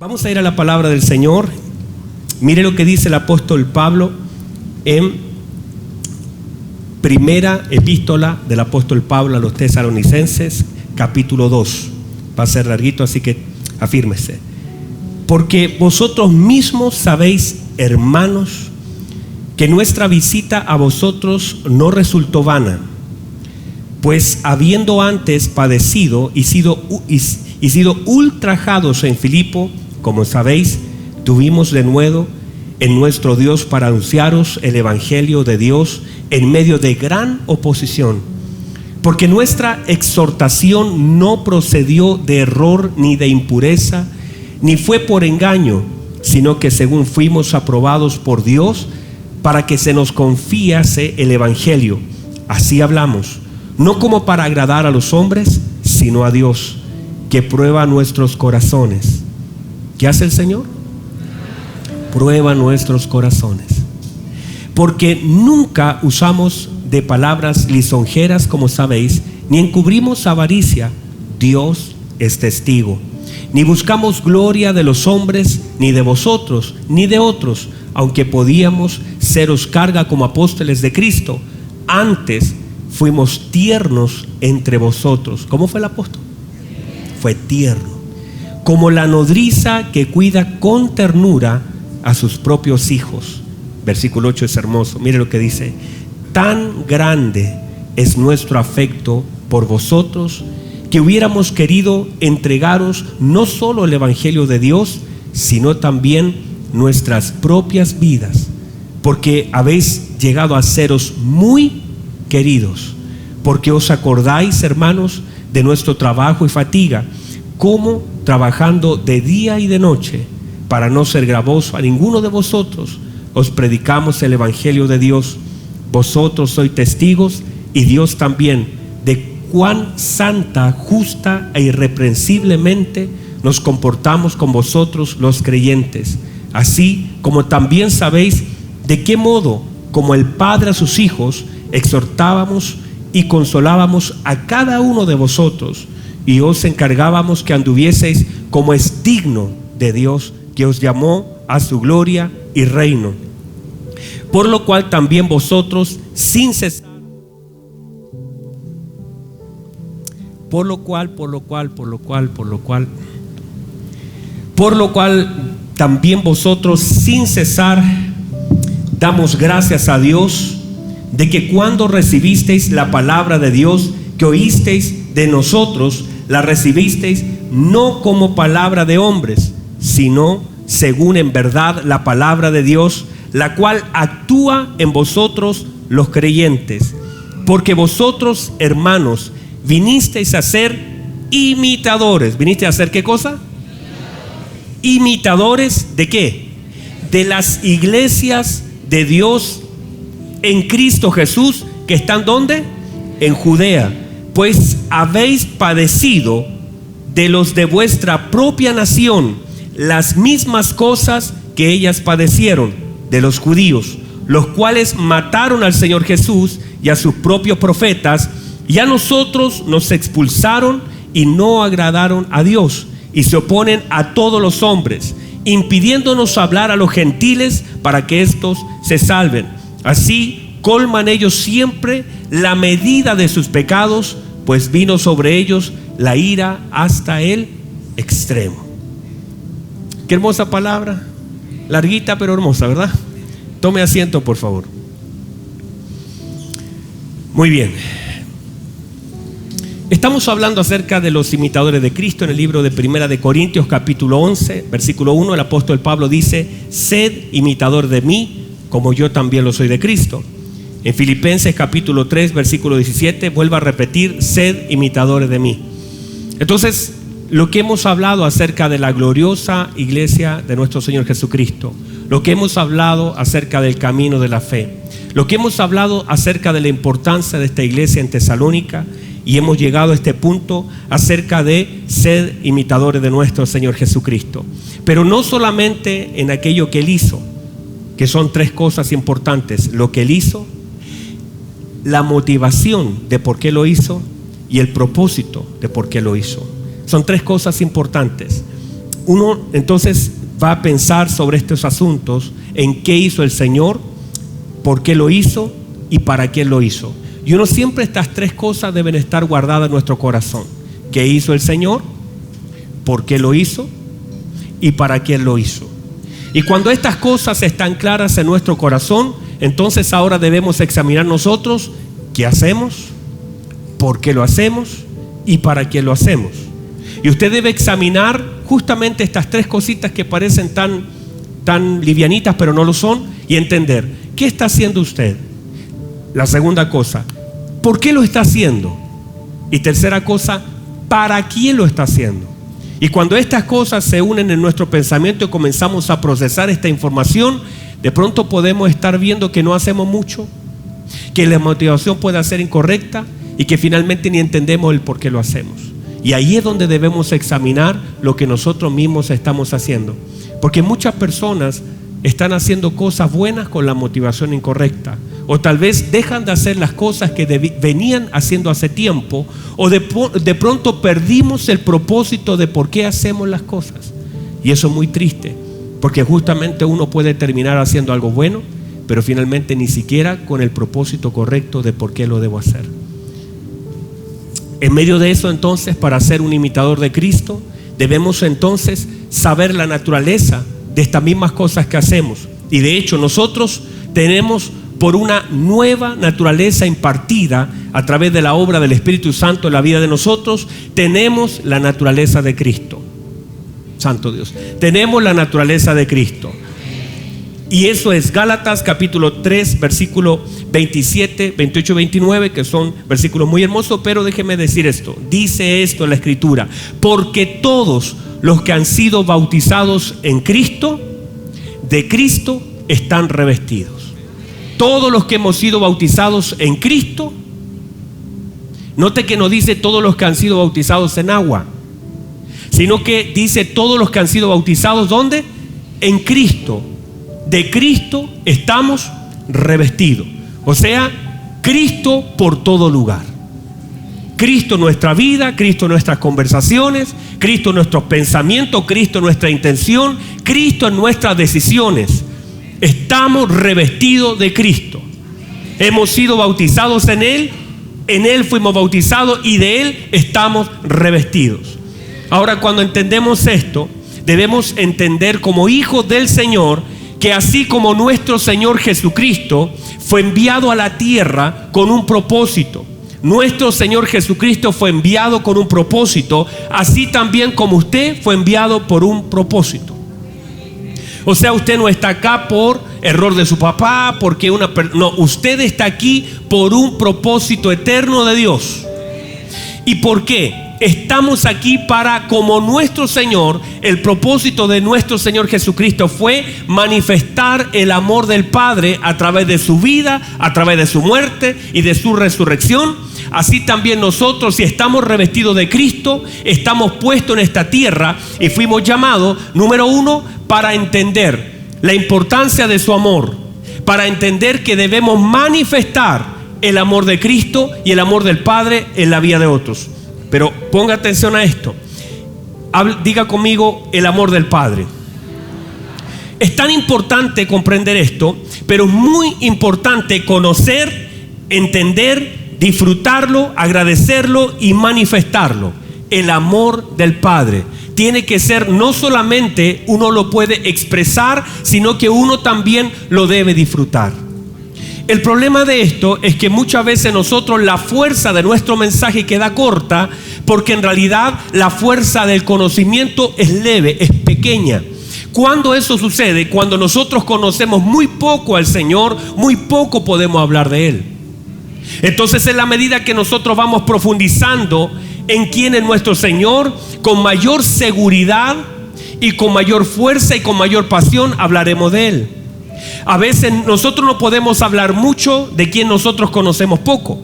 Vamos a ir a la palabra del Señor. Mire lo que dice el apóstol Pablo en primera epístola del apóstol Pablo a los Tesalonicenses, capítulo 2. Va a ser larguito, así que afírmese. Porque vosotros mismos sabéis, hermanos, que nuestra visita a vosotros no resultó vana, pues habiendo antes padecido y sido ultrajados en Filipo, como sabéis, tuvimos de nuevo en nuestro Dios para anunciaros el evangelio de Dios en medio de gran oposición, porque nuestra exhortación no procedió de error ni de impureza, ni fue por engaño, sino que según fuimos aprobados por Dios para que se nos confiase el evangelio. Así hablamos, no como para agradar a los hombres, sino a Dios, que prueba nuestros corazones. ¿Qué hace el Señor? Prueba nuestros corazones. Porque nunca usamos de palabras lisonjeras, como sabéis, ni encubrimos avaricia. Dios es testigo. Ni buscamos gloria de los hombres, ni de vosotros, ni de otros, aunque podíamos seros carga como apóstoles de Cristo. Antes fuimos tiernos entre vosotros. ¿Cómo fue el apóstol? Fue tierno, como la nodriza que cuida con ternura a sus propios hijos. Versículo 8 es hermoso. Mire lo que dice: tan grande es nuestro afecto por vosotros, que hubiéramos querido entregaros no solo el evangelio de Dios, sino también nuestras propias vidas, porque habéis llegado a seros muy queridos, porque os acordáis, hermanos, de nuestro trabajo y fatiga, como trabajando de día y de noche, para no ser gravoso a ninguno de vosotros, os predicamos el evangelio de Dios. Vosotros sois testigos, y Dios también, de cuán santa, justa e irreprensiblemente nos comportamos con vosotros los creyentes, así como también sabéis de qué modo, como el Padre a sus hijos, exhortábamos y consolábamos a cada uno de vosotros, y os encargábamos que anduvieseis como es digno de Dios, que os llamó a su gloria y reino. Por lo cual también vosotros, sin cesar, por lo cual también vosotros sin cesar damos gracias a Dios, de que cuando recibisteis la palabra de Dios que oísteis de nosotros, la recibisteis no como palabra de hombres, sino según en verdad la palabra de Dios, la cual actúa en vosotros los creyentes. Porque vosotros, hermanos, vinisteis a ser imitadores. ¿Vinisteis a ser qué cosa? Imitadores ¿de qué? De las iglesias de Dios en Cristo Jesús, que están ¿dónde? En Judea. Pues habéis padecido de los de vuestra propia nación las mismas cosas que ellas padecieron de los judíos, los cuales mataron al Señor Jesús y a sus propios profetas, y a nosotros nos expulsaron y no agradaron a Dios, y se oponen a todos los hombres, impidiéndonos hablar a los gentiles para que éstos se salven. Así colman ellos siempre la medida de sus pecados, pues vino sobre ellos la ira hasta el extremo. Qué hermosa palabra, larguita pero hermosa, ¿verdad? Tome asiento, por favor. Muy bien. Estamos hablando acerca de los imitadores de Cristo en el libro de Primera de Corintios, capítulo 11, versículo 1. El apóstol Pablo dice: sed imitador de mí, como yo también lo soy de Cristo. En Filipenses capítulo 3, versículo 17, vuelve a repetir: sed imitadores de mí. Entonces, lo que hemos hablado acerca de la gloriosa iglesia de nuestro Señor Jesucristo, lo que hemos hablado acerca del camino de la fe, lo que hemos hablado acerca de la importancia de esta iglesia en Tesalónica, y hemos llegado a este punto acerca de ser imitadores de nuestro Señor Jesucristo. Pero no solamente en aquello que Él hizo, que son tres cosas importantes: lo que Él hizo, la motivación de por qué lo hizo y el propósito de por qué lo hizo. Son tres cosas importantes. uno entonces va a pensar sobre estos asuntos, en qué hizo el Señor, por qué lo hizo y para qué lo hizo. Y uno siempre, estas tres cosas deben estar guardadas en nuestro corazón: qué hizo el Señor, por qué lo hizo y para qué lo hizo. Y cuando estas cosas están claras en nuestro corazón, entonces ahora debemos examinar nosotros qué hacemos, por qué lo hacemos y para qué lo hacemos. Y usted debe examinar justamente estas tres cositas que parecen tan livianitas, pero no lo son, y entender qué está haciendo usted. La segunda cosa, ¿por qué lo está haciendo? Y tercera cosa, ¿para quién lo está haciendo? Y cuando estas cosas se unen en nuestro pensamiento y comenzamos a procesar esta información, de pronto podemos estar viendo que no hacemos mucho, que la motivación puede ser incorrecta y que finalmente ni entendemos el por qué lo hacemos. Y ahí es donde debemos examinar lo que nosotros mismos estamos haciendo, porque muchas personas están haciendo cosas buenas con la motivación incorrecta, o tal vez dejan de hacer las cosas que venían haciendo hace tiempo, o de pronto perdimos el propósito de por qué hacemos las cosas. Y eso es muy triste, porque justamente uno puede terminar haciendo algo bueno, pero finalmente ni siquiera con el propósito correcto de por qué lo debo hacer. En medio de eso, entonces, para ser un imitador de Cristo, debemos entonces saber la naturaleza de estas mismas cosas que hacemos. Y de hecho nosotros tenemos por una nueva naturaleza impartida a través de la obra del Espíritu Santo en la vida de nosotros, tenemos la naturaleza de Cristo. Santo Dios, tenemos la naturaleza de Cristo. Y eso es Gálatas capítulo 3, versículo 27, 28, 29, que son versículos muy hermosos, pero déjeme decir esto. Dice esto en la Escritura: porque todos los que han sido bautizados en Cristo, de Cristo están revestidos. Todos los que hemos sido bautizados en Cristo. Note que no dice todos los que han sido bautizados en agua, sino que dice todos los que han sido bautizados, ¿dónde? En Cristo. De Cristo estamos revestidos. O sea, Cristo por todo lugar. Cristo en nuestra vida, Cristo en nuestras conversaciones, Cristo en nuestros pensamientos, Cristo en nuestra intención, Cristo en nuestras decisiones. Estamos revestidos de Cristo. Hemos sido bautizados en Él fuimos bautizados y de Él estamos revestidos. Ahora, cuando entendemos esto, debemos entender como hijos del Señor que así como nuestro Señor Jesucristo fue enviado a la tierra con un propósito, nuestro Señor Jesucristo fue enviado con un propósito, así también como usted fue enviado por un propósito. O sea, usted no está acá por error de su papá, porque no, usted está aquí por un propósito eterno de Dios. ¿Y por qué? Estamos aquí para, como nuestro Señor, el propósito de nuestro Señor Jesucristo fue manifestar el amor del Padre a través de su vida, a través de su muerte y de su resurrección. Así también nosotros, si estamos revestidos de Cristo, estamos puestos en esta tierra y fuimos llamados, número uno, para entender la importancia de su amor, para entender que debemos manifestar el amor de Cristo y el amor del Padre en la vida de otros. Pero ponga atención a esto. Diga conmigo: el amor del Padre. Es tan importante comprender esto, pero es muy importante conocer, entender, disfrutarlo, agradecerlo y manifestarlo. El amor del Padre tiene que ser, no solamente uno lo puede expresar, sino que uno también lo debe disfrutar. El problema de esto es que muchas veces nosotros, la fuerza de nuestro mensaje queda corta, porque en realidad la fuerza del conocimiento es leve, es pequeña. ¿Cuándo eso sucede? Cuando nosotros conocemos muy poco al Señor, muy poco podemos hablar de Él. Entonces, en la medida que nosotros vamos profundizando en quién es nuestro Señor, con mayor seguridad y con mayor fuerza y con mayor pasión hablaremos de Él. A veces nosotros no podemos hablar mucho de quien nosotros conocemos poco.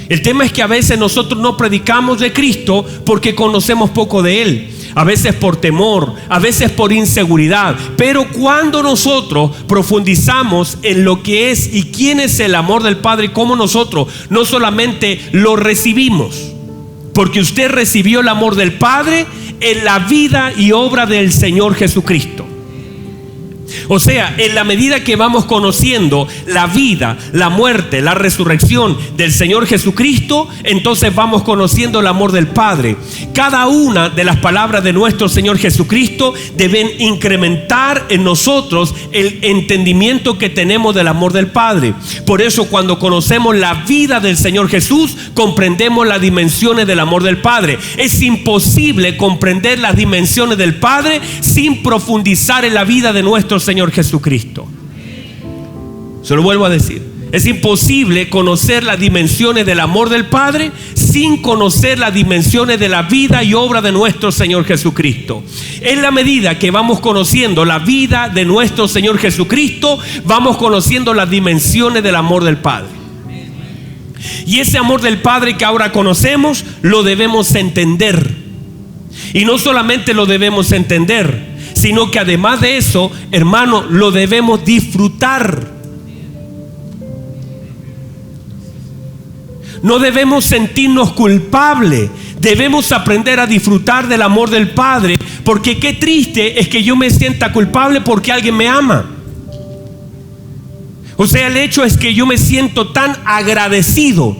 El tema es que a veces nosotros no predicamos de Cristo porque conocemos poco de Él. A veces por temor, a veces por inseguridad. Pero cuando nosotros profundizamos en lo que es y quién es el amor del Padre y cómo nosotros no solamente lo recibimos, porque usted recibió el amor del Padre en la vida y obra del Señor Jesucristo. O sea, en la medida que vamos conociendo la vida, la muerte, la resurrección del Señor Jesucristo, entonces vamos conociendo el amor del Padre. Cada una de las palabras de nuestro Señor Jesucristo deben incrementar en nosotros el entendimiento que tenemos del amor del Padre. Por eso, cuando conocemos la vida del Señor Jesús, comprendemos las dimensiones del amor del Padre. Es imposible comprender las dimensiones del Padre sin profundizar en la vida de nuestro Señor Jesucristo. Se lo vuelvo a decir: es imposible conocer las dimensiones del amor del Padre sin conocer las dimensiones de la vida y obra de nuestro Señor Jesucristo. En la medida que vamos conociendo la vida de nuestro Señor Jesucristo, vamos conociendo las dimensiones del amor del Padre. Y ese amor del Padre que ahora conocemos, lo debemos entender. Y no solamente lo debemos entender, sino que además de eso, hermano, lo debemos disfrutar. No debemos sentirnos culpables. Debemos aprender a disfrutar del amor del Padre, porque qué triste es que yo me sienta culpable porque alguien me ama. O sea, el hecho es que yo me siento tan agradecido.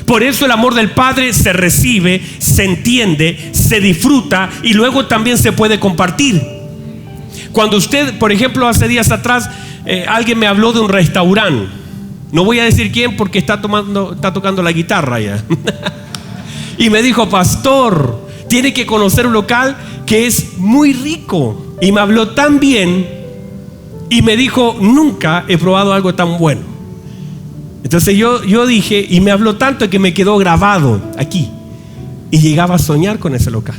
Por eso el amor del Padre se recibe, se entiende, se disfruta y luego también se puede compartir. Cuando usted, por ejemplo, hace días atrás, alguien me habló de un restaurante. No voy a decir quién porque está tocando la guitarra ya. Y me dijo: pastor, tiene que conocer un local que es muy rico. Y me habló tan bien y me dijo: nunca he probado algo tan bueno. Entonces yo dije, y me habló tanto que me quedó grabado aquí. Y llegaba a soñar con ese local.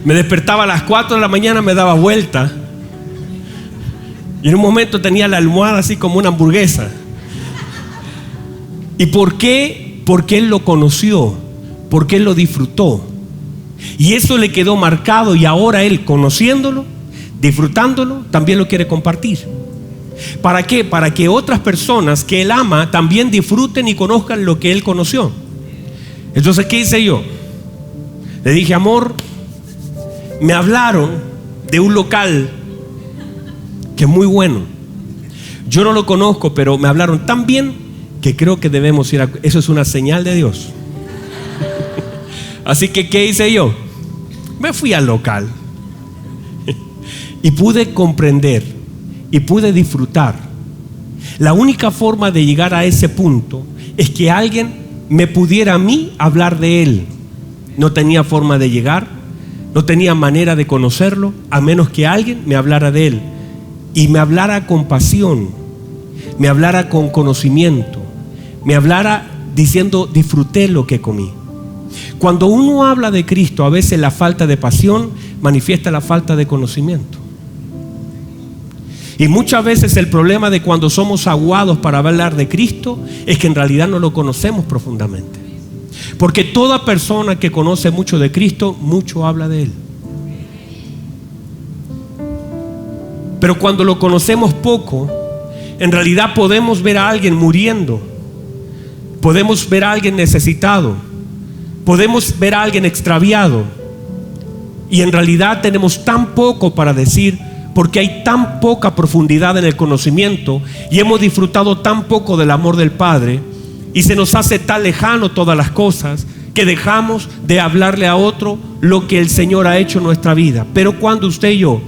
Me despertaba a las 4 de la mañana, me daba vuelta. Y en un momento tenía la almohada así como una hamburguesa. ¿Y por qué? Porque él lo conoció, porque él lo disfrutó. Y eso le quedó marcado, y ahora él, conociéndolo, disfrutándolo, también lo quiere compartir. ¿Para qué? Para que otras personas que él ama también disfruten y conozcan lo que él conoció. Entonces, ¿qué hice yo? Le dije: amor, me hablaron de un local que es muy bueno. Yo no lo conozco, pero me hablaron tan bien que creo que debemos ir a... Eso es una señal de Dios. Así que, ¿qué hice yo? Me fui al local y pude comprender y pude disfrutar. La única forma de llegar a ese punto es que alguien me pudiera a mí hablar de él. No tenía forma de llegar, no tenía manera de conocerlo, a menos que alguien me hablara de él. Y me hablara con pasión, me hablara con conocimiento, me hablara diciendo: disfruté lo que comí. Cuando uno habla de Cristo, a veces la falta de pasión manifiesta la falta de conocimiento. Y muchas veces el problema de cuando somos aguados para hablar de Cristo es que en realidad no lo conocemos profundamente. Porque toda persona que conoce mucho de Cristo, mucho habla de Él. Pero cuando lo conocemos poco, en realidad podemos ver a alguien muriendo, podemos ver a alguien necesitado, podemos ver a alguien extraviado, y en realidad tenemos tan poco para decir, porque hay tan poca profundidad en el conocimiento y hemos disfrutado tan poco del amor del Padre, y se nos hace tan lejano todas las cosas que dejamos de hablarle a otro lo que el Señor ha hecho en nuestra vida. Pero cuando usted y yo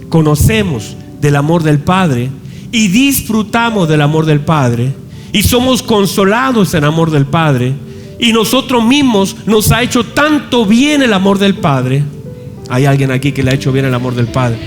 conocemos del amor del Padre y disfrutamos del amor del Padre y somos consolados en el amor del Padre, y nosotros mismos nos ha hecho tanto bien el amor del Padre. Hay alguien aquí que le ha hecho bien el amor del Padre,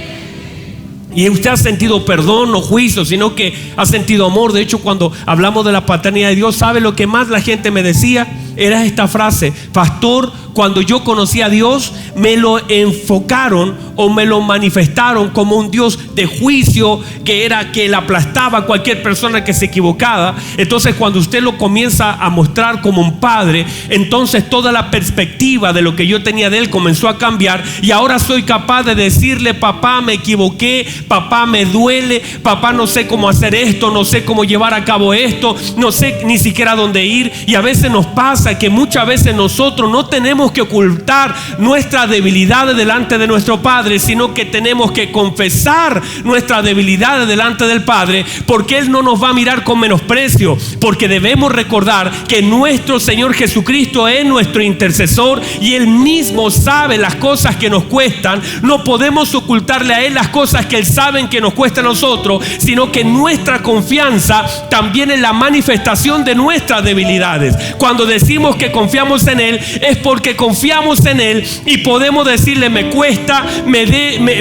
y usted ha sentido perdón, no juicio, sino que ha sentido amor. De hecho, cuando hablamos de la paternidad de Dios, ¿sabe lo que más la gente me decía? Era esta frase: pastor, cuando yo conocí a Dios, me lo enfocaron o me lo manifestaron como un Dios de juicio, que era que él aplastaba a cualquier persona que se equivocaba. Entonces, cuando usted lo comienza a mostrar como un padre, entonces toda la perspectiva de lo que yo tenía de él comenzó a cambiar, y ahora soy capaz de decirle: papá, me equivoqué, papá, me duele, papá, no sé cómo hacer esto, no sé cómo llevar a cabo esto, no sé ni siquiera dónde ir. Y a veces nos pasa que muchas veces nosotros no tenemos tenemos que ocultar nuestras debilidades delante de nuestro Padre, sino que tenemos que confesar nuestras debilidades delante del Padre, porque Él no nos va a mirar con menosprecio, porque debemos recordar que nuestro Señor Jesucristo es nuestro intercesor y Él mismo sabe las cosas que nos cuestan. No podemos ocultarle a Él las cosas que Él sabe que nos cuesta a nosotros, sino que nuestra confianza también es la manifestación de nuestras debilidades. Cuando decimos que confiamos en Él, es porque confiamos en Él y podemos decirle: me cuesta,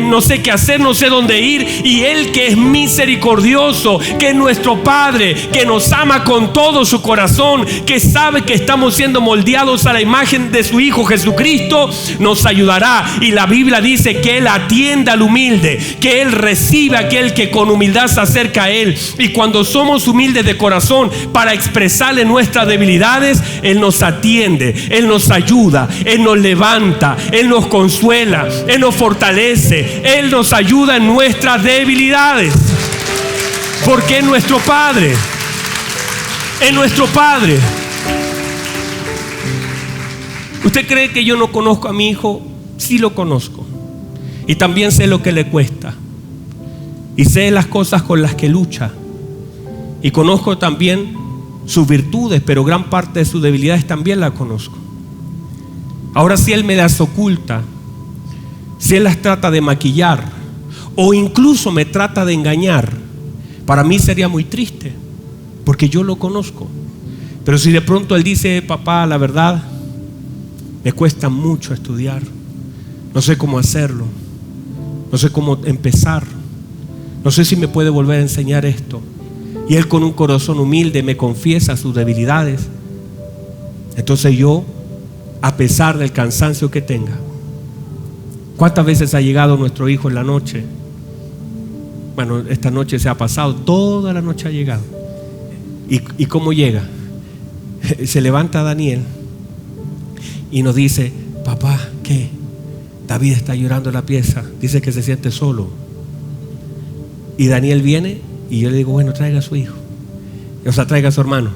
no sé qué hacer, no sé dónde ir. Y Él, que es misericordioso, que es nuestro Padre, que nos ama con todo su corazón, que sabe que estamos siendo moldeados a la imagen de su Hijo Jesucristo, nos ayudará. Y la Biblia dice que Él atiende al humilde, que Él recibe a aquel que con humildad se acerca a Él. Y cuando somos humildes de corazón para expresarle nuestras debilidades, Él nos atiende, Él nos ayuda, Él nos levanta, Él nos consuela, Él nos fortalece, Él nos ayuda en nuestras debilidades, porque es nuestro Padre, es nuestro Padre. ¿Usted cree que yo no conozco a mi hijo? Sí lo conozco, y también sé lo que le cuesta, y sé las cosas con las que lucha, y conozco también sus virtudes, pero gran parte de sus debilidades también las conozco. Ahora, si Él me las oculta, si Él las trata de maquillar, o incluso me trata de engañar, para mí sería muy triste, porque yo lo conozco. Pero si de pronto Él dice: papá, la verdad, me cuesta mucho estudiar, no sé cómo hacerlo, no sé cómo empezar, no sé si me puede volver a enseñar esto, y Él con un corazón humilde me confiesa sus debilidades, entonces yo, a pesar del cansancio que tenga. ¿Cuántas veces ha llegado nuestro hijo en la noche? Bueno, esta noche se ha pasado, toda la noche ha llegado. ¿Y cómo llega? Se levanta Daniel y nos dice: papá, ¿qué? David está llorando en la pieza, dice que se siente solo. Y Daniel viene y yo le digo: bueno, traiga a su hijo, o sea, traiga a su hermano.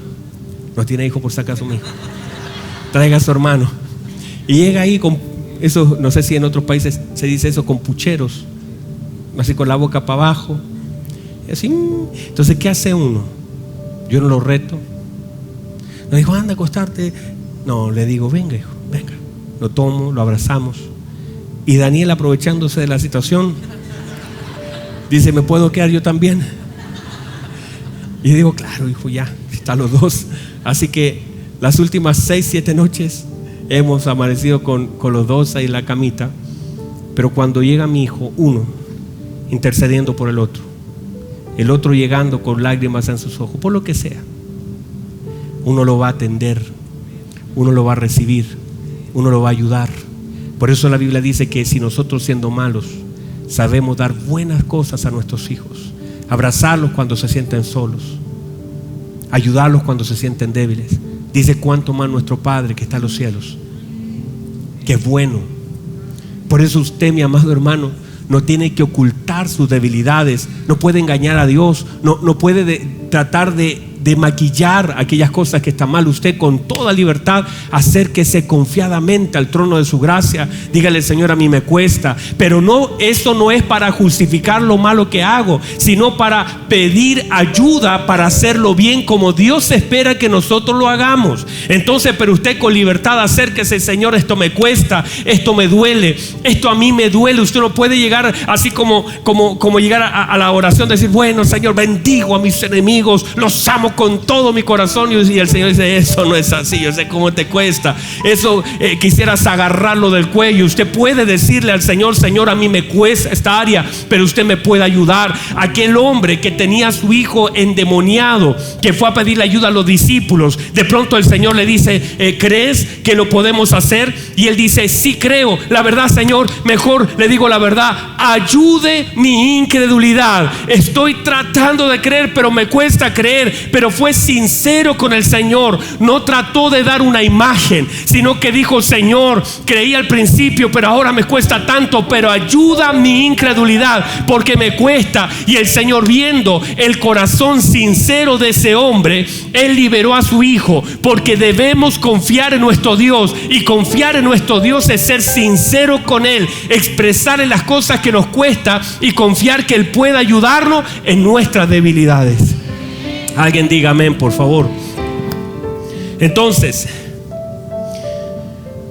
No tiene hijo por si acaso mi hijo. Traiga a su hermano. Y llega ahí con eso, no sé si en otros países se dice eso, con pucheros, así con la boca para abajo, y así. Entonces, ¿qué hace uno? Yo no lo reto, no digo: anda a acostarte. No, le digo: venga, hijo, venga. Lo tomo, lo abrazamos. Y Daniel, aprovechándose de la situación, dice: ¿me puedo quedar yo también? Y digo: claro, hijo, ya, están los dos. Así que las últimas 6, 7 noches hemos amanecido con los dos ahí en la camita. Pero cuando llega mi hijo, uno intercediendo por el otro llegando con lágrimas en sus ojos, por lo que sea, uno lo va a atender, uno lo va a recibir, uno lo va a ayudar. Por eso la Biblia dice que si nosotros, siendo malos, sabemos dar buenas cosas a nuestros hijos, abrazarlos cuando se sienten solos, ayudarlos cuando se sienten débiles, dice: cuánto más nuestro Padre que está en los cielos, que es bueno. Por eso usted, mi amado hermano, no tiene que ocultar sus debilidades, no puede engañar a Dios, no puede tratar de maquillar aquellas cosas que están mal. Usted, con toda libertad, acérquese confiadamente al trono de su gracia. Dígale: Señor, a mí me cuesta, pero no, eso no es para justificar lo malo que hago, sino para pedir ayuda para hacerlo bien como Dios espera que nosotros lo hagamos. Entonces, pero usted con libertad acérquese: Señor, esto me cuesta, esto me duele, esto a mí me duele. Usted no puede llegar así como llegar a la oración, decir: bueno, Señor, bendigo a mis enemigos, los amo con todo mi corazón. Y el Señor dice: eso no es así, yo sé cómo te cuesta eso, quisieras agarrarlo del cuello. Usted puede decirle al Señor: Señor, a mí me cuesta esta área, pero usted me puede ayudar. Aquel hombre que tenía a su hijo endemoniado, que fue a pedirle ayuda a los discípulos, de pronto el Señor le dice: ¿crees que lo podemos hacer? Y él dice: sí creo. La verdad, Señor, mejor le digo la verdad, ayude mi incredulidad. Estoy tratando de creer, pero me cuesta creer. pero fue sincero con el Señor. No trató de dar una imagen, sino que dijo: Señor, creí al principio, pero ahora me cuesta tanto, pero ayuda mi incredulidad porque me cuesta. Y el Señor, viendo el corazón sincero de ese hombre, Él liberó a su hijo, porque debemos confiar en nuestro Dios, y confiar en nuestro Dios es ser sincero con Él, expresarle las cosas que nos cuesta y confiar que Él pueda ayudarnos en nuestras debilidades. Alguien diga amén, por favor. Entonces,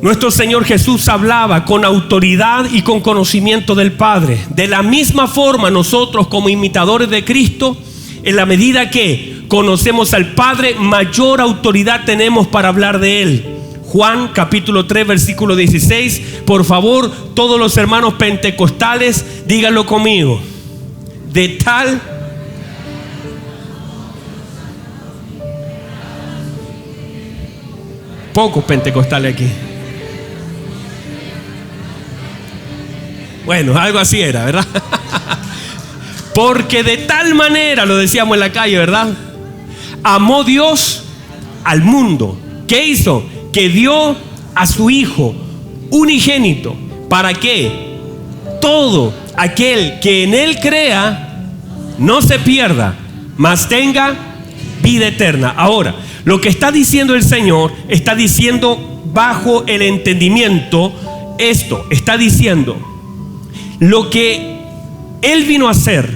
nuestro Señor Jesús hablaba con autoridad y con conocimiento del Padre. De la misma forma, nosotros como imitadores de Cristo, en la medida que conocemos al Padre, mayor autoridad tenemos para hablar de Él. Juan capítulo 3 versículo 16. Por favor, todos los hermanos pentecostales, díganlo conmigo. De tal pocos pentecostales aquí. Bueno, algo así era, ¿verdad? Porque de tal manera, lo decíamos en la calle, ¿verdad? Amó Dios al mundo. ¿Qué hizo? Que dio a su Hijo unigénito. ¿Para qué? Todo aquel que en Él crea no se pierda, mas tenga vida eterna. Ahora, lo que está diciendo el Señor, está diciendo bajo el entendimiento esto. Está diciendo lo que Él vino a hacer,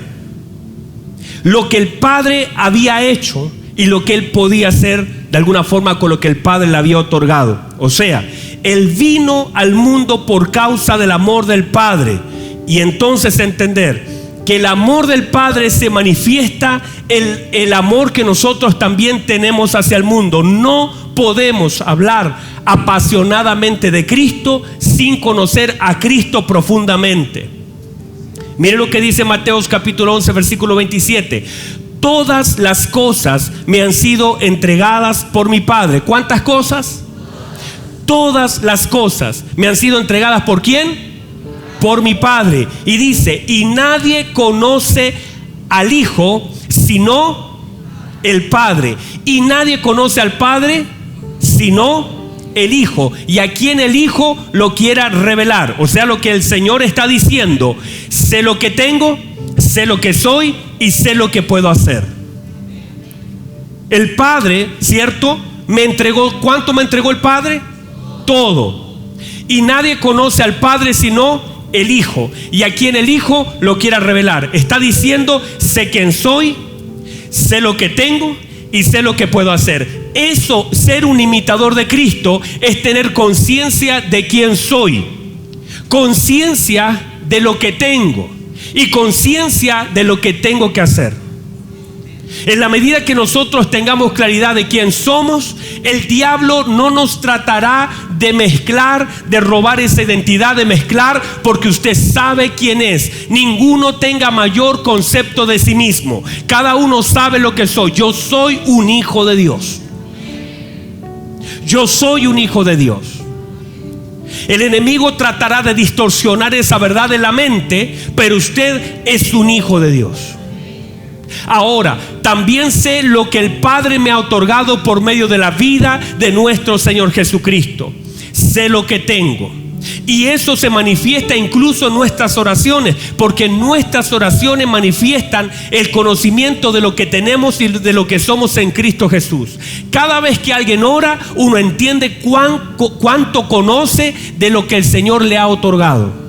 lo que el Padre había hecho y lo que Él podía hacer de alguna forma con lo que el Padre le había otorgado. O sea, Él vino al mundo por causa del amor del Padre. Y entonces entender que el amor del Padre se manifiesta el amor que nosotros también tenemos hacia el mundo. No podemos hablar apasionadamente de Cristo sin conocer a Cristo profundamente. Mire lo que dice Mateo capítulo 11 versículo 27. Todas las cosas me han sido entregadas por mi Padre. ¿Cuántas cosas? Todas las cosas me han sido entregadas ¿por quién? Por mi Padre. Y dice: y nadie conoce al Hijo sino el Padre, y nadie conoce al Padre sino el Hijo, y a quien el Hijo lo quiera revelar. O sea, lo que el Señor está diciendo: sé lo que tengo, sé lo que soy y sé lo que puedo hacer. El Padre, ¿cierto?, me entregó. ¿Cuánto me entregó el Padre? Todo. Y nadie conoce al Padre sino el Hijo, y a quien el Hijo lo quiera revelar. Está diciendo: sé quién soy, sé lo que tengo y sé lo que puedo hacer. Eso, ser un imitador de Cristo, es tener conciencia de quién soy, conciencia de lo que tengo y conciencia de lo que tengo que hacer. En la medida que nosotros tengamos claridad de quién somos, el diablo no nos tratará de mezclar, de robar esa identidad, de mezclar, porque usted sabe quién es. Ninguno tenga mayor concepto de sí mismo. Cada uno sabe lo que soy. Yo soy un hijo de Dios. Yo soy un hijo de Dios. El enemigo tratará de distorsionar esa verdad en la mente, pero usted es un hijo de Dios. Ahora, también sé lo que el Padre me ha otorgado por medio de la vida de nuestro Señor Jesucristo. Sé lo que tengo. Y eso se manifiesta incluso en nuestras oraciones, porque nuestras oraciones manifiestan el conocimiento de lo que tenemos y de lo que somos en Cristo Jesús. Cada vez que alguien ora, uno entiende cuánto conoce de lo que el Señor le ha otorgado.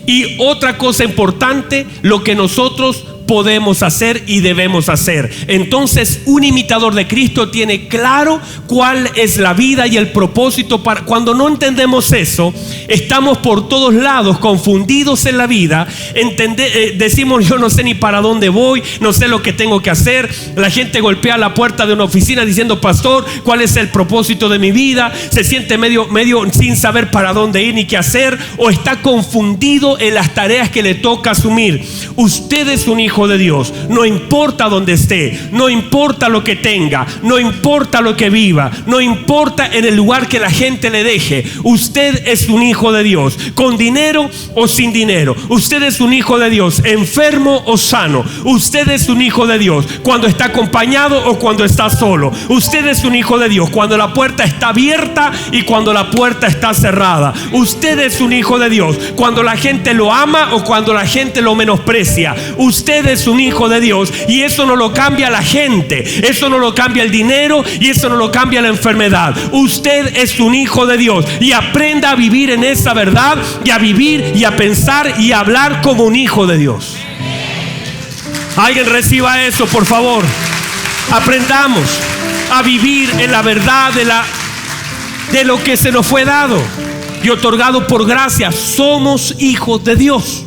Y otra cosa importante, lo que nosotros podemos hacer y debemos hacer. Entonces, un imitador de Cristo tiene claro cuál es la vida y el propósito. Cuando no entendemos eso, estamos por todos lados confundidos en la vida. Decimos: yo no sé ni para dónde voy, no sé lo que tengo que hacer. La gente golpea la puerta de una oficina diciendo: pastor, ¿cuál es el propósito de mi vida? Se siente medio sin saber para dónde ir ni qué hacer, o está confundido en las tareas que le toca asumir. Usted es un hijo hijo de Dios. No importa dónde esté, no importa lo que tenga, no importa lo que viva, no importa en el lugar que la gente le deje. Usted es un hijo de Dios, con dinero o sin dinero. Usted es un hijo de Dios, enfermo o sano. Usted es un hijo de Dios cuando está acompañado o cuando está solo. Usted es un hijo de Dios cuando la puerta está abierta y cuando la puerta está cerrada. Usted es un hijo de Dios cuando la gente lo ama o cuando la gente lo menosprecia. Usted es un hijo de Dios, y eso no lo cambia la gente, eso no lo cambia el dinero, y eso no lo cambia la enfermedad. Usted es un hijo de Dios, y aprenda a vivir en esa verdad, y a vivir y a pensar y a hablar como un hijo de Dios. Alguien reciba eso, por favor. Aprendamos a vivir en la verdad de lo que se nos fue dado y otorgado por gracia. Somos hijos de Dios.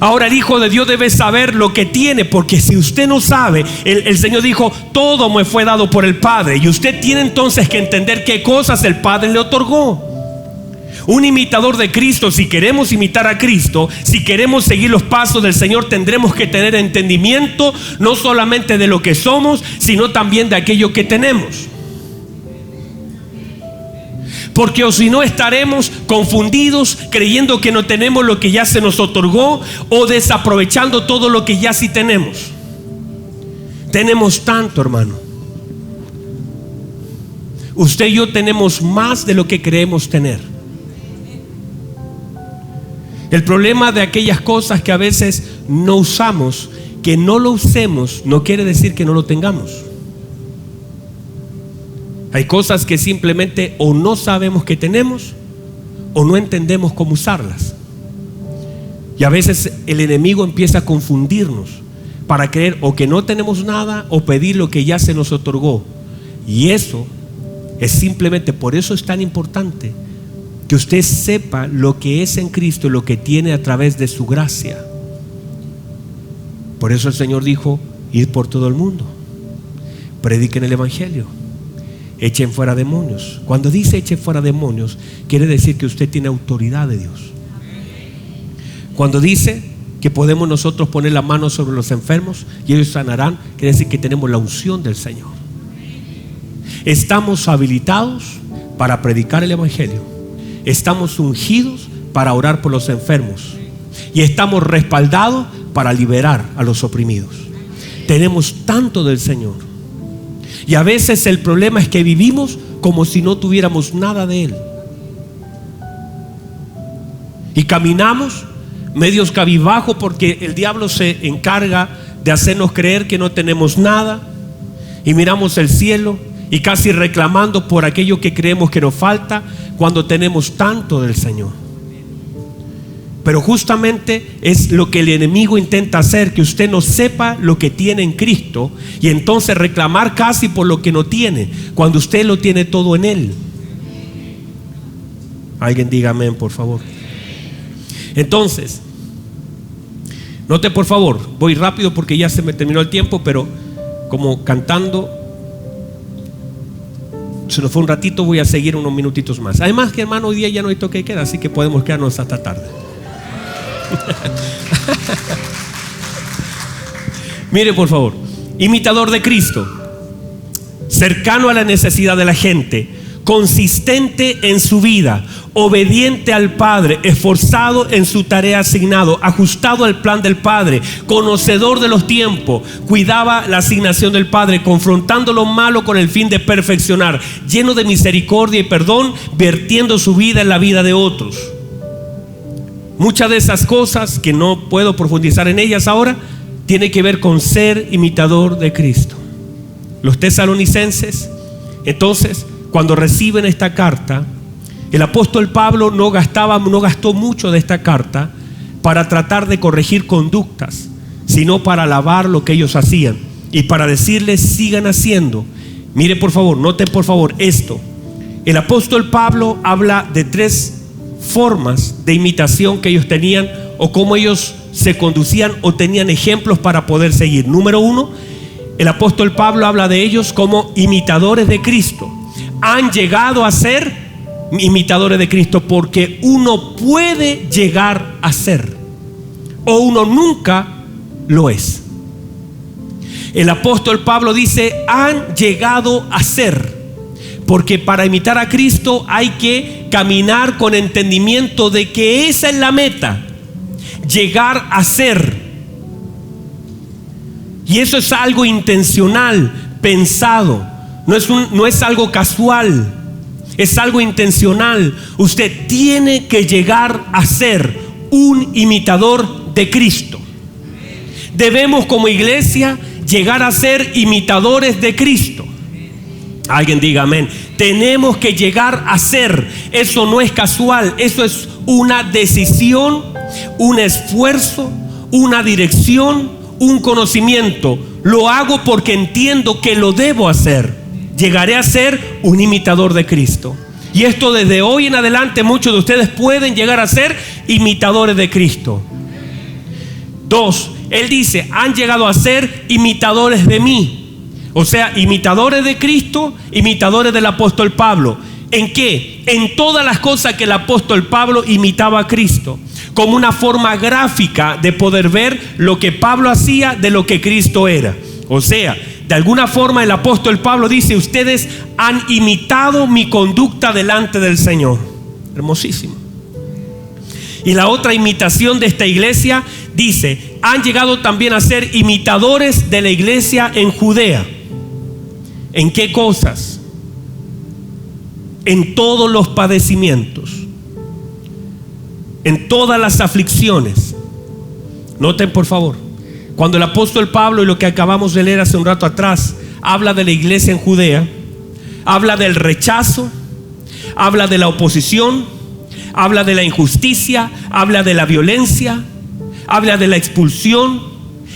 Ahora, el hijo de Dios debe saber lo que tiene, porque si usted no sabe, el Señor dijo: todo me fue dado por el Padre. Y usted tiene entonces que entender qué cosas el Padre le otorgó. Un imitador de Cristo, si queremos imitar a Cristo, si queremos seguir los pasos del Señor, tendremos que tener entendimiento no solamente de lo que somos, sino también de aquello que tenemos. Porque o si no, estaremos confundidos, creyendo que no tenemos lo que ya se nos otorgó, o desaprovechando todo lo que ya sí tenemos. Tenemos tanto, hermano. Usted y yo tenemos más de lo que creemos tener. El problema de aquellas cosas que a veces no usamos, que no lo usemos, no quiere decir que no lo tengamos. Hay cosas que simplemente o no sabemos que tenemos, o no entendemos cómo usarlas. Y a veces el enemigo empieza a confundirnos para creer o que no tenemos nada, o pedir lo que ya se nos otorgó. Y eso es simplemente, por eso es tan importante que usted sepa lo que es en Cristo, lo que tiene a través de su gracia. Por eso el Señor dijo: id por todo el mundo, prediquen el evangelio, echen fuera demonios. Cuando dice echen fuera demonios, quiere decir que usted tiene autoridad de Dios. Cuando dice que podemos nosotros poner la mano sobre los enfermos y ellos sanarán, quiere decir que tenemos la unción del Señor. Estamos habilitados para predicar el evangelio. Estamos ungidos para orar por los enfermos, y estamos respaldados para liberar a los oprimidos. Tenemos tanto del Señor, y a veces el problema es que vivimos como si no tuviéramos nada de Él, y caminamos medios cabizbajos porque el diablo se encarga de hacernos creer que no tenemos nada, y miramos el cielo y casi reclamando por aquello que creemos que nos falta, cuando tenemos tanto del Señor. Pero justamente es lo que el enemigo intenta hacer, que usted no sepa lo que tiene en Cristo, y entonces reclamar casi por lo que no tiene, cuando usted lo tiene todo en Él. Alguien diga amén, por favor. Entonces, note por favor, voy rápido porque ya se me terminó el tiempo, pero como cantando se nos fue un ratito, voy a seguir unos minutitos más. Además que, hermano, hoy día ya no hay toque de queda, así que podemos quedarnos hasta tarde. Mire por favor: imitador de Cristo, cercano a la necesidad de la gente, consistente en su vida, obediente al Padre, esforzado en su tarea asignado, ajustado al plan del Padre, conocedor de los tiempos, cuidaba la asignación del Padre, confrontando lo malo con el fin de perfeccionar, lleno de misericordia y perdón, vertiendo su vida en la vida de otros. Muchas de esas cosas, que no puedo profundizar en ellas ahora, tiene que ver con ser imitador de Cristo. Los tesalonicenses, entonces, cuando reciben esta carta, el apóstol Pablo no gastó mucho de esta carta para tratar de corregir conductas, sino para alabar lo que ellos hacían y para decirles: sigan haciendo. Mire por favor, note por favor esto. El apóstol Pablo habla de 3 formas de imitación que ellos tenían, o cómo ellos se conducían o tenían ejemplos para poder seguir. Número 1, el apóstol Pablo habla de ellos como imitadores de Cristo. Han llegado a ser imitadores de Cristo porque uno puede llegar a ser, o uno nunca lo es. El apóstol Pablo dice: han llegado a ser. Porque para imitar a Cristo hay que caminar con entendimiento de que esa es la meta, llegar a ser. Y eso es algo intencional, pensado. No es algo casual, es algo intencional. Usted tiene que llegar a ser un imitador de Cristo. Debemos como iglesia llegar a ser imitadores de Cristo. Alguien diga amén. Tenemos que llegar a ser. Eso no es casual, eso es una decisión, un esfuerzo, una dirección, un conocimiento. Lo hago porque entiendo que lo debo hacer. Llegaré a ser un imitador de Cristo. Y esto desde hoy en adelante muchos de ustedes pueden llegar a ser imitadores de Cristo. 2, él dice: han llegado a ser imitadores de mí. O sea, imitadores de Cristo, imitadores del apóstol Pablo. ¿En qué? En todas las cosas que el apóstol Pablo imitaba a Cristo, como una forma gráfica de poder ver lo que Pablo hacía de lo que Cristo era. O sea, de alguna forma el apóstol Pablo dice: ustedes han imitado mi conducta delante del Señor. Hermosísimo. Y la otra imitación de esta iglesia dice: han llegado también a ser imitadores de la iglesia en Judea. ¿En qué cosas? En todos los padecimientos, en todas las aflicciones. Noten por favor, cuando el apóstol Pablo, y lo que acabamos de leer hace un rato atrás, habla de la iglesia en Judea, habla del rechazo, habla de la oposición, habla de la injusticia, habla de la violencia, habla de la expulsión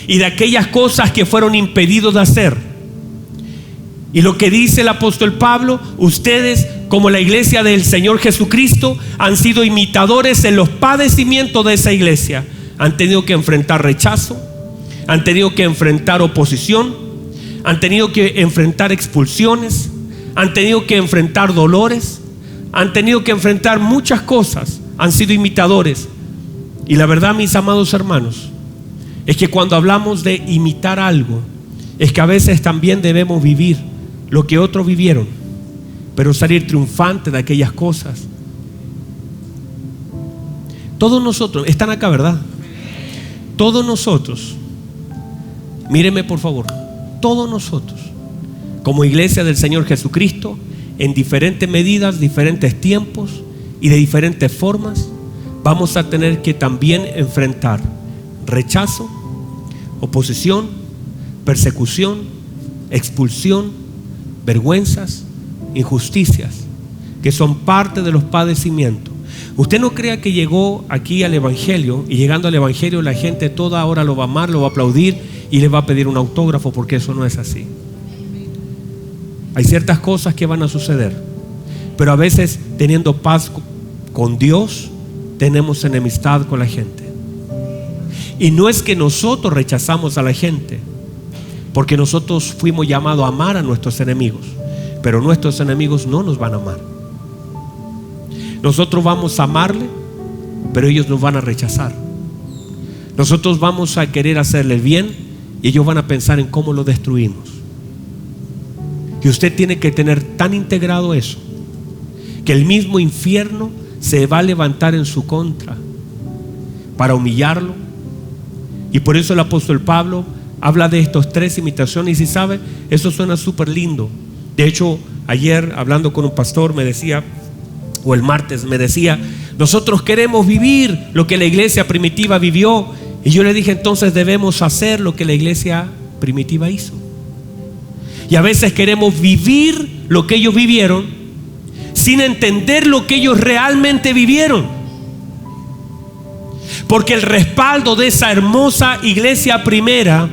y de aquellas cosas que fueron impedidos de hacer. Y lo que dice el apóstol Pablo: ustedes como la iglesia del Señor Jesucristo han sido imitadores en los padecimientos de esa iglesia. Han tenido que enfrentar rechazo, han tenido que enfrentar oposición, han tenido que enfrentar expulsiones, han tenido que enfrentar dolores, han tenido que enfrentar muchas cosas. Han sido imitadores. Y la verdad, mis amados hermanos, es que cuando hablamos de imitar algo, es que a veces también debemos vivir lo que otros vivieron, pero salir triunfante de aquellas cosas. Todos nosotros, están acá, ¿verdad? Todos nosotros, míreme por favor, todos nosotros, como iglesia del Señor Jesucristo, en diferentes medidas, diferentes tiempos y de diferentes formas, vamos a tener que también enfrentar rechazo, oposición, persecución, expulsión, vergüenzas, injusticias, que son parte de los padecimientos. Usted no crea que llegó aquí al Evangelio y llegando al Evangelio la gente toda ahora lo va a amar, lo va a aplaudir y le va a pedir un autógrafo, porque eso no es así. Hay ciertas cosas que van a suceder, pero a veces teniendo paz con Dios, tenemos enemistad con la gente. Y no es que nosotros rechazamos a la gente, porque nosotros fuimos llamados a amar a nuestros enemigos, pero nuestros enemigos no nos van a amar. Nosotros vamos a amarle, pero ellos nos van a rechazar. Nosotros vamos a querer hacerle bien y ellos van a pensar en cómo lo destruimos. Y usted tiene que tener tan integrado eso, que el mismo infierno se va a levantar en su contra para humillarlo. Y por eso el apóstol Pablo habla de estos 3 imitaciones. Y si sabe, eso suena súper lindo. De hecho, ayer hablando con un pastor me decía, o el martes me decía: nosotros queremos vivir lo que la iglesia primitiva vivió. Y yo le dije: entonces debemos hacer lo que la iglesia primitiva hizo. Y a veces queremos vivir lo que ellos vivieron sin entender lo que ellos realmente vivieron. Porque el respaldo de esa hermosa iglesia primera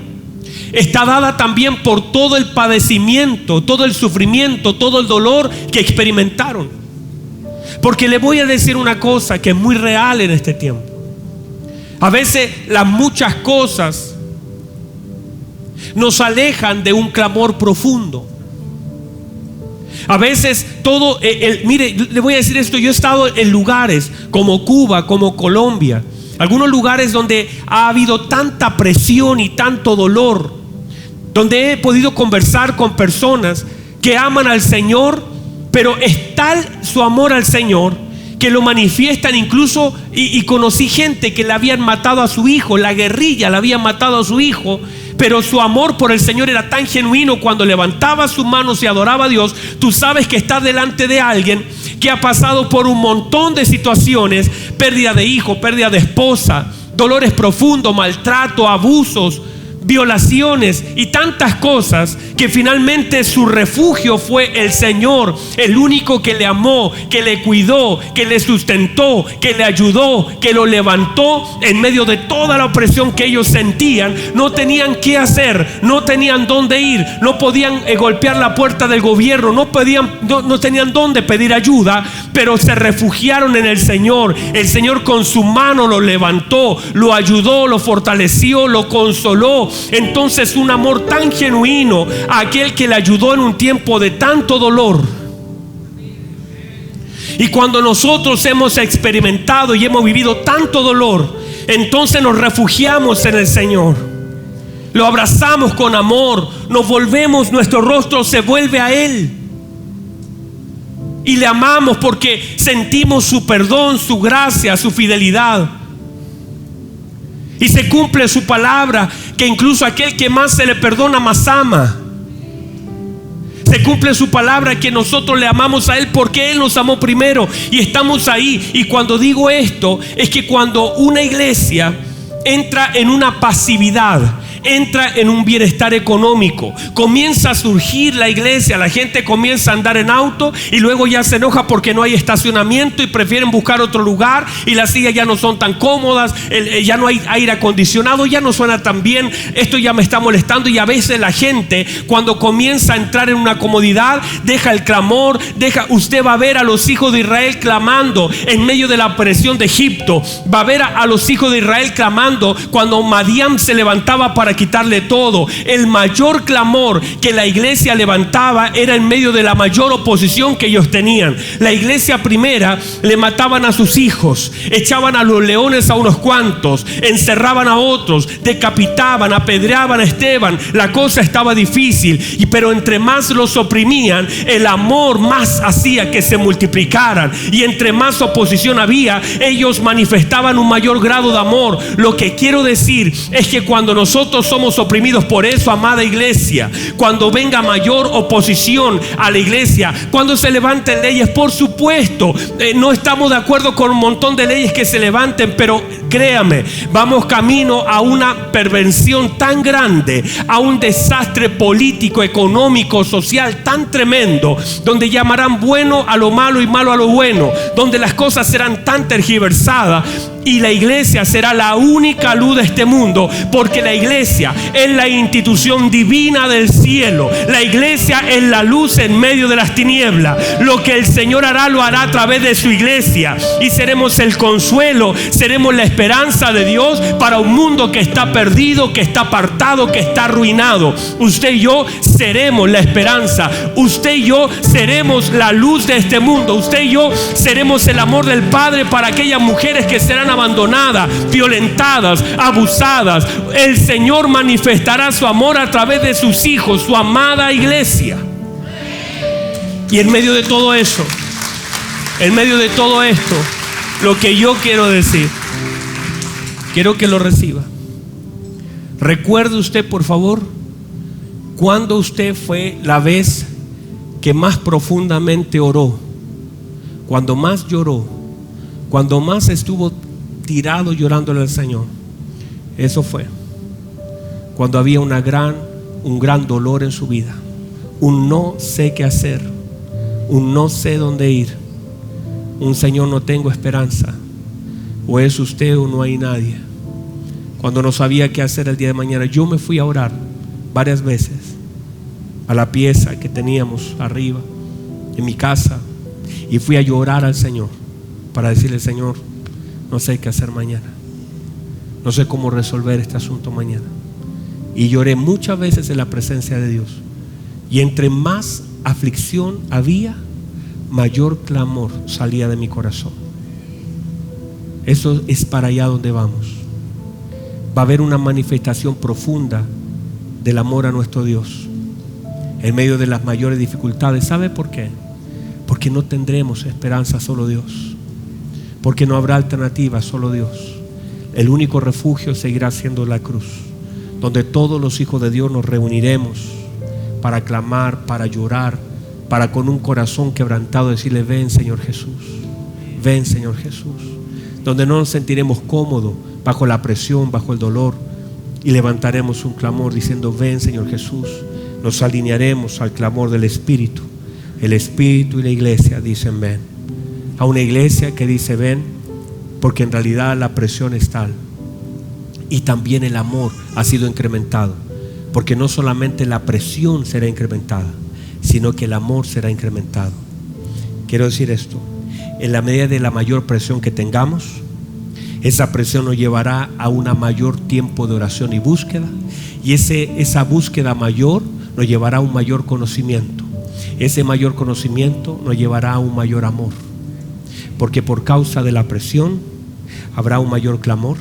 está dada también por todo el padecimiento, todo el sufrimiento, todo el dolor que experimentaron. Porque le voy a decir una cosa que es muy real en este tiempo. A veces las muchas cosas nos alejan de un clamor profundo. A veces todo, mire, le voy a decir esto: yo he estado en lugares como Cuba, como Colombia, Algunos lugares donde ha habido tanta presión y tanto dolor, donde he podido conversar con personas que aman al Señor, pero es tal su amor al Señor que lo manifiestan incluso, y conocí gente que le habían matado a su hijo, la guerrilla le había matado a su hijo, pero su amor por el Señor era tan genuino. Cuando levantaba sus manos y adoraba a Dios, tú sabes que estás delante de alguien que ha pasado por un montón de situaciones: pérdida de hijo, pérdida de esposa, dolores profundos, maltrato, abusos, violaciones y tantas cosas, que finalmente su refugio fue el Señor, el único que le amó, que le cuidó, que le sustentó, que le ayudó, que lo levantó en medio de toda la opresión que ellos sentían. No tenían qué hacer, no tenían dónde ir, no podían golpear la puerta del gobierno, no tenían dónde pedir ayuda, pero se refugiaron en el Señor. El Señor con su mano lo levantó, lo ayudó, lo fortaleció, lo consoló. Entonces, un amor tan genuino a aquel que le ayudó en un tiempo de tanto dolor. Y cuando nosotros hemos experimentado y hemos vivido tanto dolor, entonces nos refugiamos en el Señor, lo abrazamos con amor, nos volvemos, nuestro rostro se vuelve a Él y le amamos porque sentimos su perdón, su gracia, su fidelidad. Y se cumple su palabra, que incluso aquel que más se le perdona, más ama. Se cumple su palabra, que nosotros le amamos a Él porque Él nos amó primero. Y estamos ahí. Y cuando digo esto, es que cuando una iglesia entra en una pasividad, entra en un bienestar económico, comienza a surgir la iglesia, la gente comienza a andar en auto y luego ya se enoja porque no hay estacionamiento y prefieren buscar otro lugar, y las sillas ya no son tan cómodas, ya no hay aire acondicionado, ya no suena tan bien, esto ya me está molestando. Y a veces la gente, cuando comienza a entrar en una comodidad, deja el clamor, usted va a ver a los hijos de Israel clamando en medio de la opresión de Egipto, va a ver a los hijos de Israel clamando cuando Madián se levantaba para quitarle todo. El mayor clamor que la iglesia levantaba era en medio de la mayor oposición que ellos tenían. La iglesia primera le mataban a sus hijos, echaban a los leones a unos cuantos, encerraban a otros, decapitaban, apedreaban a Esteban. La cosa estaba difícil, pero entre más los oprimían, el amor más hacía que se multiplicaran, y entre más oposición había, ellos manifestaban un mayor grado de amor. Lo que quiero decir es que cuando nosotros somos oprimidos, por eso, amada iglesia, cuando venga mayor oposición a la iglesia, cuando se levanten leyes, por supuesto, no estamos de acuerdo con un montón de leyes que se levanten, pero créame, vamos camino a una perversión tan grande, a un desastre político, económico, social tan tremendo, donde llamarán bueno a lo malo y malo a lo bueno, donde las cosas serán tan tergiversadas. Y la iglesia será la única luz de este mundo, porque la iglesia es la institución divina del cielo. La iglesia es la luz en medio de las tinieblas. Lo que el Señor hará, lo hará a través de su iglesia, y seremos el consuelo, seremos la esperanza de Dios para un mundo que está perdido, que está apartado, que está arruinado. Usted y yo seremos la esperanza. Usted y yo seremos la luz de este mundo. Usted y yo seremos el amor del Padre para aquellas mujeres que serán abandonadas, violentadas, abusadas. El Señor manifestará su amor a través de sus hijos, su amada iglesia. Y en medio de todo eso, en medio de todo esto, lo que yo quiero decir, quiero que lo reciba. Recuerde usted, por favor, cuando usted fue la vez que más profundamente oró, cuando más lloró, cuando más estuvo tirado llorándole al Señor. Eso fue cuando había un gran dolor en su vida, un no sé qué hacer, un no sé dónde ir, un Señor, no tengo esperanza, o es usted o no hay nadie. Cuando no sabía qué hacer el día de mañana, yo me fui a orar varias veces a la pieza que teníamos arriba en mi casa, y fui a llorar al Señor para decirle: Señor, no sé qué hacer mañana, no sé cómo resolver este asunto mañana. Y lloré muchas veces en la presencia de Dios, y entre más aflicción había, mayor clamor salía de mi corazón. Eso es para allá donde vamos. Va a haber una manifestación profunda del amor a nuestro Dios en medio de las mayores dificultades. ¿Sabe por qué? Porque no tendremos esperanza, solo Dios. Porque no habrá alternativa, solo Dios. El único refugio seguirá siendo la cruz, donde todos los hijos de Dios nos reuniremos para clamar, para llorar, para con un corazón quebrantado decirle: ven, Señor Jesús, ven, Señor Jesús. Donde no nos sentiremos cómodos bajo la presión, bajo el dolor, y levantaremos un clamor diciendo: ven, Señor Jesús. Nos alinearemos al clamor del Espíritu. El Espíritu y la iglesia dicen ven. A una iglesia que dice ven, porque en realidad la presión es tal. Y también el amor ha sido incrementado, porque no solamente la presión será incrementada, sino que el amor será incrementado. Quiero decir esto: en la medida de la mayor presión que tengamos, esa presión nos llevará a un mayor tiempo de oración y búsqueda, y esa búsqueda mayor nos llevará a un mayor conocimiento. Ese mayor conocimiento nos llevará a un mayor amor, porque por causa de la presión habrá un mayor clamor,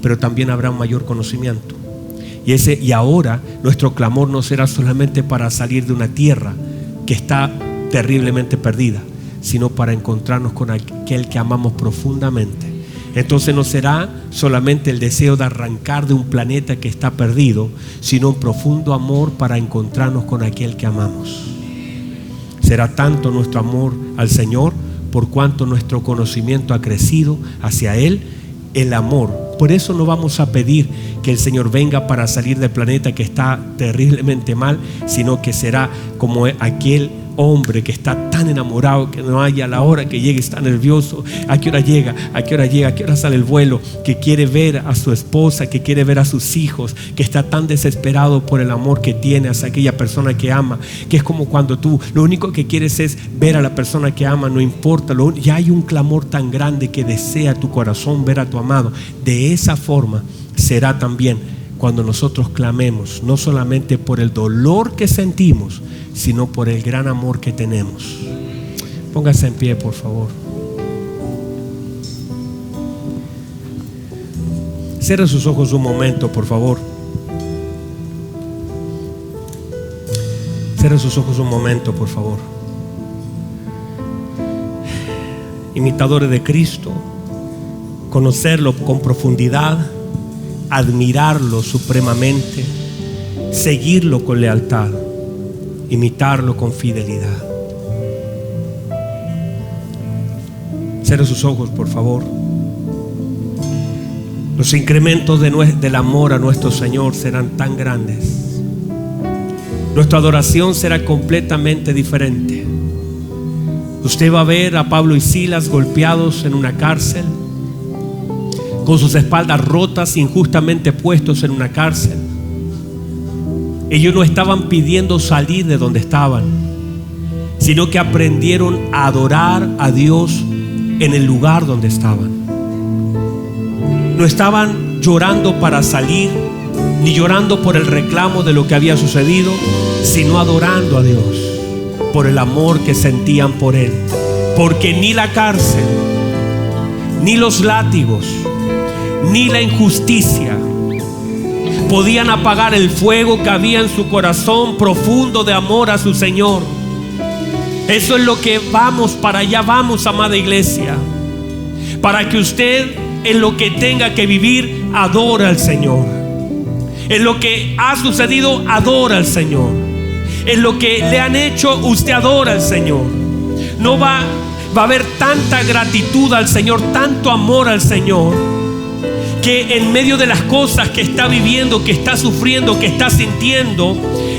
pero también habrá un mayor conocimiento. Y ahora nuestro clamor no será solamente para salir de una tierra que está terriblemente perdida, sino para encontrarnos con aquel que amamos profundamente. Entonces no será solamente el deseo de arrancar de un planeta que está perdido, sino un profundo amor para encontrarnos con aquel que amamos. Será tanto nuestro amor al Señor por cuanto nuestro conocimiento ha crecido hacia Él, el amor. Por eso no vamos a pedir que el Señor venga para salir del planeta que está terriblemente mal, sino que será como aquel hombre que está tan enamorado que no hay a la hora que llegue, está nervioso. ¿A qué hora llega? ¿A qué hora llega? ¿A qué hora sale el vuelo? Que quiere ver a su esposa, que quiere ver a sus hijos, que está tan desesperado por el amor que tiene hacia aquella persona que ama, que es como cuando tú lo único que quieres es ver a la persona que ama, no importa, ya hay un clamor tan grande que desea tu corazón ver a tu amado. De esa forma será también cuando nosotros clamemos, no solamente por el dolor que sentimos, sino por el gran amor que tenemos. Póngase en pie, por favor. Cierre sus ojos un momento, por favor. Cierre sus ojos un momento, por favor. Imitadores de Cristo, conocerlo con profundidad, admirarlo supremamente, seguirlo con lealtad, imitarlo con fidelidad. Cierre sus ojos, por favor. Los incrementos del amor a nuestro Señor serán tan grandes. Nuestra adoración será completamente diferente. Usted va a ver a Pablo y Silas golpeados en una cárcel, con sus espaldas rotas, injustamente puestos en una cárcel. Ellos no estaban pidiendo salir de donde estaban, sino que aprendieron a adorar a Dios en el lugar donde estaban. No estaban llorando para salir, ni llorando por el reclamo de lo que había sucedido, sino adorando a Dios por el amor que sentían por Él. Porque ni la cárcel, ni los látigos, ni la injusticia podían apagar el fuego que había en su corazón profundo de amor a su Señor. Eso es lo que vamos, para allá vamos, amada iglesia, para que usted en lo que tenga que vivir adore al Señor. En lo que ha sucedido, adora al Señor. En lo que le han hecho, usted adora al Señor. No va a haber tanta gratitud al Señor, tanto amor al Señor, que en medio de las cosas que está viviendo, que está sufriendo, que está sintiendo,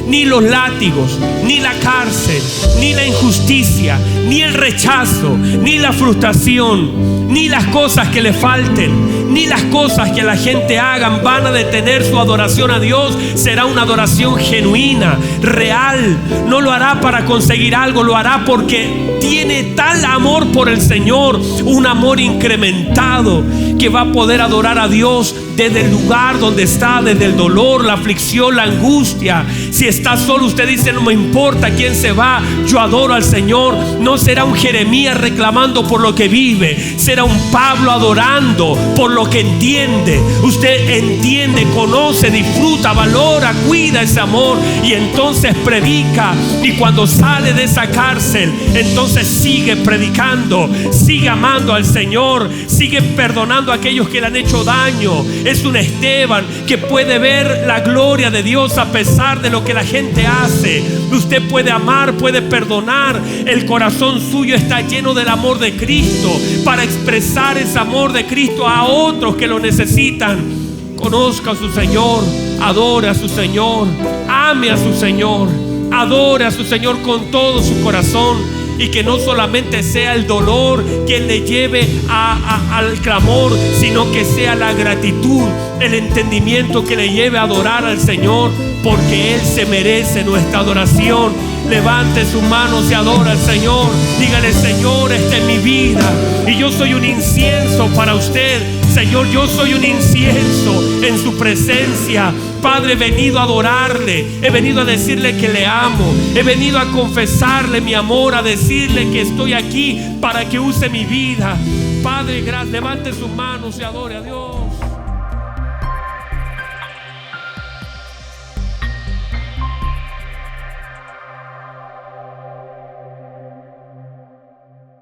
ni los látigos, ni la cárcel, ni la injusticia, ni el rechazo, ni la frustración, ni las cosas que le falten, ni las cosas que la gente hagan van a detener su adoración a Dios. Será una adoración genuina, real. No lo hará para conseguir algo, lo hará porque tiene tal amor por el Señor, un amor incrementado, que va a poder adorar a Dios desde el lugar donde está, desde el dolor, la aflicción, la angustia. Si está solo, usted dice: no me importa quién se va, yo adoro al Señor. No será un Jeremías reclamando por lo que vive, será un Pablo adorando por lo que entiende. Usted entiende, conoce, disfruta, valora, cuida ese amor, y entonces predica. Y cuando sale de esa cárcel, entonces sigue predicando, sigue amando al Señor, sigue perdonando a aquellos que le han hecho daño. Es un Esteban que puede ver la gloria de Dios a pesar de lo que la gente hace. Usted puede amar, puede perdonar. El corazón suyo está lleno del amor de Cristo para expresar ese amor de Cristo a otros que lo necesitan. Conozca a su Señor, adore a su Señor, ame a su Señor, adore a su Señor con todo su corazón. Y que no solamente sea el dolor quien le lleve al clamor, sino que sea la gratitud, el entendimiento que le lleve a adorar al Señor, porque Él se merece nuestra adoración. Levante sus manos y adora al Señor. Dígale: Señor, esta es mi vida y yo soy un incienso para usted. Señor, yo soy un incienso en su presencia. Padre, he venido a adorarle, he venido a decirle que le amo, he venido a confesarle mi amor, a decirle que estoy aquí para que use mi vida. Padre, gracias. Levante sus manos y adore a Dios.